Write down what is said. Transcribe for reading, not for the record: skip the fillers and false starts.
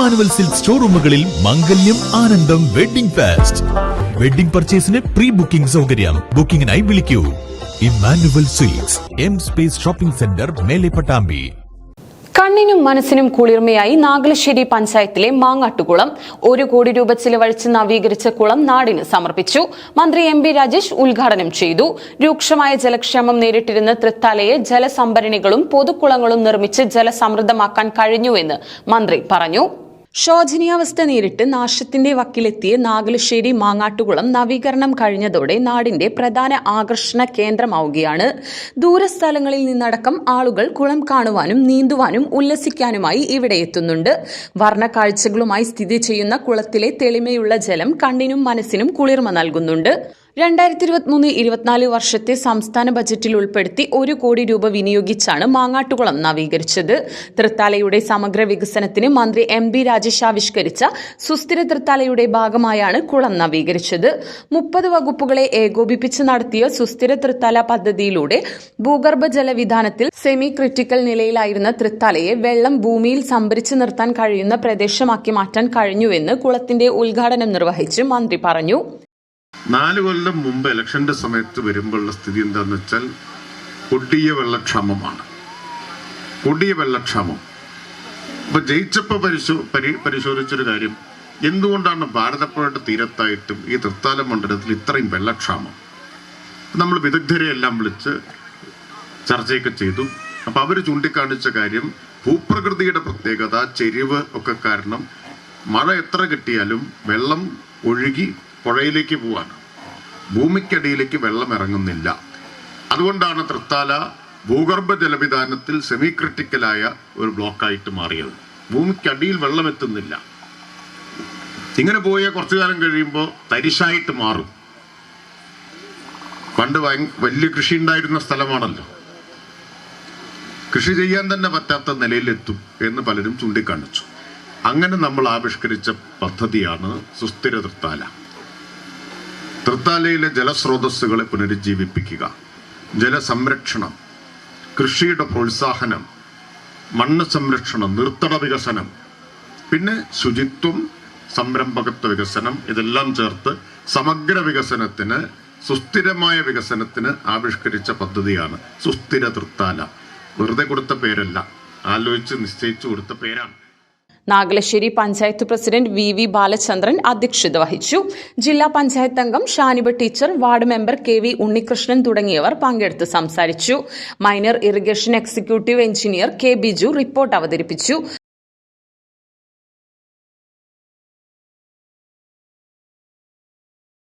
Emmanuel silk സ്റ്റോറൂമുകളിൽ മംഗല്യം ആനന്ദം വെഡിംഗ് ഫെസ്റ്റ്. വെഡിംഗ് പർച്ചേസിന് പ്രീ ബുക്കിംഗ് സൗകര്യം. ബുക്കിംഗിനായി വിളിക്കൂ Emmanuel Silks, M space shopping centre, മേലെ പട്ടാമ്പി. കണ്ണിനും മനസ്സിനും കുളിർമയായി നാഗലശ്ശേരി പഞ്ചായത്തിലെ മാങ്ങാട്ടുകുളം 1 കോടി രൂപ ചിലവഴിച്ച് നവീകരിച്ച കുളം നാടിന് സമർപ്പിച്ചു. മന്ത്രി എം ബി രാജേഷ് ഉദ്ഘാടനം ചെയ്തു. രൂക്ഷമായ ജലക്ഷാമം നേരിട്ടിരുന്ന തൃത്താലയെ ജലസംഭരണികളും പൊതുക്കുളങ്ങളും നിർമ്മിച്ച് ജലസമൃദ്ധമാക്കാൻ കഴിഞ്ഞുവെന്ന് മന്ത്രി പറഞ്ഞു. ശോചനീയാവസ്ഥ നേരിട്ട് നാശത്തിന്റെ വക്കിലെത്തിയ നാഗലശ്ശേരി മാങ്ങാട്ടുകുളം നവീകരണം കഴിഞ്ഞതോടെ നാടിന്റെ പ്രധാന ആകർഷണ കേന്ദ്രമാവുകയാണ്. ദൂരസ്ഥലങ്ങളിൽ നിന്നടക്കം ആളുകൾ കുളം കാണുവാനും നീന്തുവാനും ഉല്ലസിക്കാനുമായി ഇവിടെ എത്തുന്നുണ്ട്. വർണ്ണ കാഴ്ചകളുമായി സ്ഥിതി ചെയ്യുന്ന കുളത്തിലെ തെളിമയുള്ള ജലം കണ്ണിനും മനസ്സിനും കുളിർമ നൽകുന്നുണ്ട്. 2023-24 വർഷത്തെ സംസ്ഥാന ബജറ്റിൽ ഉൾപ്പെടുത്തി 1 കോടി രൂപ വിനിയോഗിച്ചാണ് മാങ്ങാട്ടുകുളം നവീകരിച്ചത്. തൃത്താലയുടെ സമഗ്ര വികസനത്തിന് മന്ത്രി എം ബി രാജേഷ് ആവിഷ്കരിച്ച സുസ്ഥിര തൃത്താലയുടെ ഭാഗമായാണ് കുളം നവീകരിച്ചത്. 30 വകുപ്പുകളെ ഏകോപിപ്പിച്ച് നടത്തിയ സുസ്ഥിര തൃത്താല പദ്ധതിയിലൂടെ ഭൂഗർഭ ജലവിധാനത്തിൽ സെമി ക്രിട്ടിക്കൽ നിലയിലായിരുന്ന തൃത്താലയെ വെള്ളം ഭൂമിയിൽ സംഭരിച്ചു നിർത്താൻ കഴിയുന്ന പ്രദേശമാക്കി മാറ്റാൻ കഴിഞ്ഞുവെന്ന് കുളത്തിന്റെ ഉദ്ഘാടനം നിർവഹിച്ച് മന്ത്രി പറഞ്ഞു. 4 കൊല്ലം മുമ്പ് ഇലക്ഷന്റെ സമയത്ത് വരുമ്പോഴുള്ള സ്ഥിതി എന്താണെന്ന് വെച്ചാൽ കൊടിയ വെള്ളക്ഷാമമാണ്. കൊടിയ വെള്ളക്ഷാമം. അപ്പൊ ജയിച്ചപ്പോൾ പരിശോധിച്ചൊരു കാര്യം, എന്തുകൊണ്ടാണ് ഭാരതപ്പുഴയുടെ തീരത്തായിട്ടും ഈ തൃത്താല മണ്ഡലത്തിൽ ഇത്രയും വെള്ളക്ഷാമം? നമ്മൾ വിദഗ്ധരെ എല്ലാം വിളിച്ച് ചർച്ചയൊക്കെ ചെയ്തു. അപ്പൊ അവര് ചൂണ്ടിക്കാണിച്ച കാര്യം, ഭൂപ്രകൃതിയുടെ പ്രത്യേകത, ചെരിവ് ഒക്കെ കാരണം മഴ എത്ര കിട്ടിയാലും വെള്ളം ഒഴുകി പുഴയിലേക്ക് പോവാണ്. ഭൂമിക്കടിയിലേക്ക് വെള്ളം ഇറങ്ങുന്നില്ല. അതുകൊണ്ടാണ് തൃത്താല ഭൂഗർഭ ജലവിധാനത്തിൽ സെമി ക്രിട്ടിക്കലായ ഒരു ബ്ലോക്കായിട്ട് മാറിയത്. ഭൂമിക്കടിയിൽ വെള്ളം എത്തുന്നില്ല. ഇങ്ങനെ പോയ കുറച്ചു കാലം കഴിയുമ്പോൾ തരിശായിട്ട് മാറും. പണ്ട് വലിയ കൃഷി ഉണ്ടായിരുന്ന സ്ഥലമാണല്ലോ. കൃഷി ചെയ്യാൻ തന്നെ പറ്റാത്ത നിലയിലെത്തും എന്ന് പലരും ചൂണ്ടിക്കാണിച്ചു. അങ്ങനെ നമ്മൾ ആവിഷ്കരിച്ച പദ്ധതിയാണ് സുസ്ഥിര തൃത്താല. തൃത്താലയിലെ ജലസ്രോതസ്സുകളെ പുനരുജ്ജീവിപ്പിക്കുക, ജലസംരക്ഷണം, കൃഷിയുടെ പ്രോത്സാഹനം, മണ്ണ് സംരക്ഷണം, നീർത്തട വികസനം, പിന്നെ ശുചിത്വം, സംരംഭകത്വ വികസനം, ഇതെല്ലാം ചേർത്ത് സമഗ്ര വികസനത്തിന്, സുസ്ഥിരമായ വികസനത്തിന് ആവിഷ്കരിച്ച പദ്ധതിയാണ് സുസ്ഥിര തൃത്താല. വെറുതെ കൊടുത്ത പേരല്ല, ആലോചിച്ച് നിശ്ചയിച്ചു കൊടുത്ത പേരാണ്. നാഗലശ്ശേരി പഞ്ചായത്ത് പ്രസിഡന്റ് വി ബാലചന്ദ്രൻ അധ്യക്ഷത വഹിച്ചു. ജില്ലാ പഞ്ചായത്ത് അംഗം Shaniba teacher, ward member KV Unnikrishnan തുടങ്ങിയവർ പങ്കെടുത്ത് സംസാരിച്ചു. Minor irrigation executive engineer K Biju report അവതരിപ്പിച്ചു.